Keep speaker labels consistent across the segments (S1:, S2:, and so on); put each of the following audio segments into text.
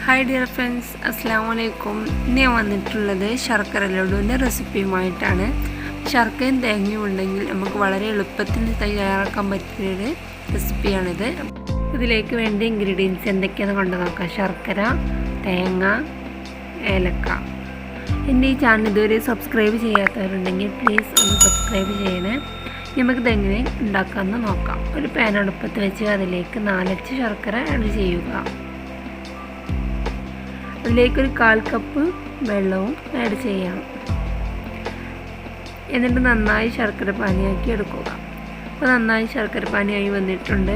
S1: Hi dear friends, അസ്സലാമു അലൈക്കും. ഇന്ന് ഞാൻ വന്നിട്ടുള്ളത് ശർക്കര ലഡുവിൻ്റെ റെസിപ്പിയുമായിട്ടാണ്. ശർക്കരയും തേങ്ങയും ഉണ്ടെങ്കിൽ നമുക്ക് വളരെ എളുപ്പത്തിൽ തയ്യാറാക്കാൻ പറ്റിയൊരു റെസിപ്പിയാണിത്. ഇതിലേക്ക് വേണ്ട ഇൻഗ്രീഡിയൻസ് എന്തൊക്കെയാണെന്ന് കണ്ടു നോക്കാം. ശർക്കര, തേങ്ങ, ഏലക്ക. എൻ്റെ ഈ ചാനൽ ഇതുവരെ സബ്സ്ക്രൈബ് ചെയ്യാത്തവരുണ്ടെങ്കിൽ പ്ലീസ് ഒന്ന് സബ്സ്ക്രൈബ് ചെയ്യണേ. നമുക്കിതെങ്ങനെ ഉണ്ടാക്കാമെന്ന് നോക്കാം. ഒരു പാൻ അടുപ്പത്ത് വെച്ച് അതിലേക്ക് 4 ശർക്കര ആഡ് ചെയ്യുക. അതിലേക്കൊരു 1/4 കപ്പ് വെള്ളവും ആഡ് ചെയ്യാം. എന്നിട്ട് നന്നായി ശർക്കര പാനിയാക്കി എടുക്കുക. അപ്പോൾ നന്നായി ശർക്കര പാനിയായി വന്നിട്ടുണ്ട്.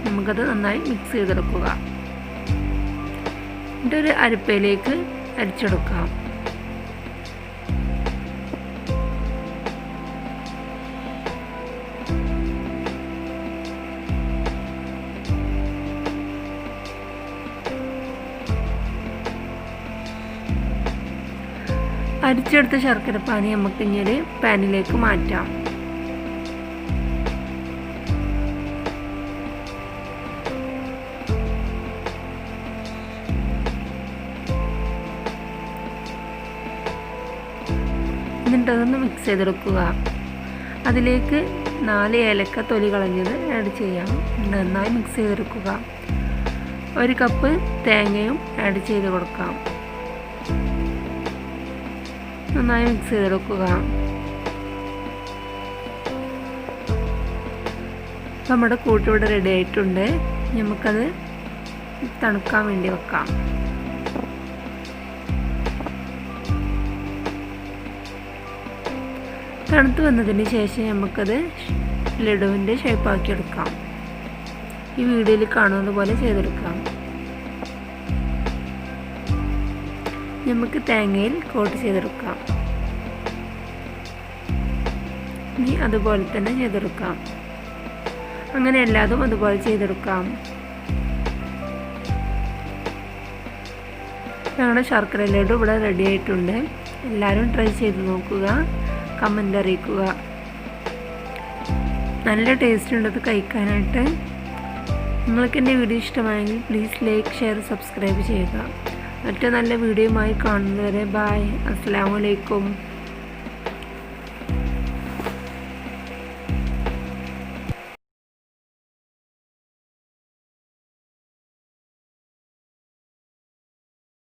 S1: നമുക്കത് നന്നായി മിക്സ് ചെയ്തെടുക്കുക. എന്നിട്ട് ഒരു അരിപ്പയിലേക്ക് അരിച്ചെടുക്കാം. അരിച്ചെടുത്ത ശർക്കര പാനി നമുക്ക് ഇനി ഒരു പാനിലേക്ക് മാറ്റാം. എന്നിട്ടതൊന്ന് മിക്സ് ചെയ്തെടുക്കുക. അതിലേക്ക് 4 ഏലക്ക തൊലി കളഞ്ഞത് ആഡ് ചെയ്യാം. നന്നായി മിക്സ് ചെയ്തെടുക്കുക. 1 കപ്പ് തേങ്ങയും ആഡ് ചെയ്ത് കൊടുക്കാം. നന്നായി മിക്സ് ചെയ്തെടുക്കുക. നമ്മുടെ കൂട്ട് ഇവിടെ റെഡി ആയിട്ടുണ്ട്. നമുക്കത് തണുക്കാൻ വേണ്ടി വെക്കാം. തണുത്ത് വന്നതിന് ശേഷം നമുക്കത് ലഡുവിൻ്റെ ഷേപ്പാക്കി എടുക്കാം. ഈ വീഡിയോയിൽ കാണുന്നത് പോലെ ചെയ്തെടുക്കാം. നമുക്ക് തേങ്ങയിൽ കോട്ട് ചെയ്തെടുക്കാം. ഇനി അതുപോലെ തന്നെ ചെയ്തെടുക്കാം. അങ്ങനെ എല്ലാതും അതുപോലെ ചെയ്തെടുക്കാം. ഞങ്ങളുടെ ശർക്കര ലഡു ഇവിടെ റെഡി ആയിട്ടുണ്ട്. എല്ലാവരും ട്രൈ ചെയ്ത് നോക്കുക, കമൻ്റ് അറിയിക്കുക. നല്ല ടേസ്റ്റ് ഉണ്ട് അത് കഴിക്കാനായിട്ട്. നിങ്ങൾക്ക് എൻ്റെ വീഡിയോ ഇഷ്ടമായെങ്കിൽ പ്ലീസ് ലൈക്ക്, ഷെയർ, സബ്സ്ക്രൈബ് ചെയ്യുക. മറ്റു നല്ല വീഡിയോയുമായി കാണുന്നവരെ ബൈ. അസ്സലാമു അലൈക്കും.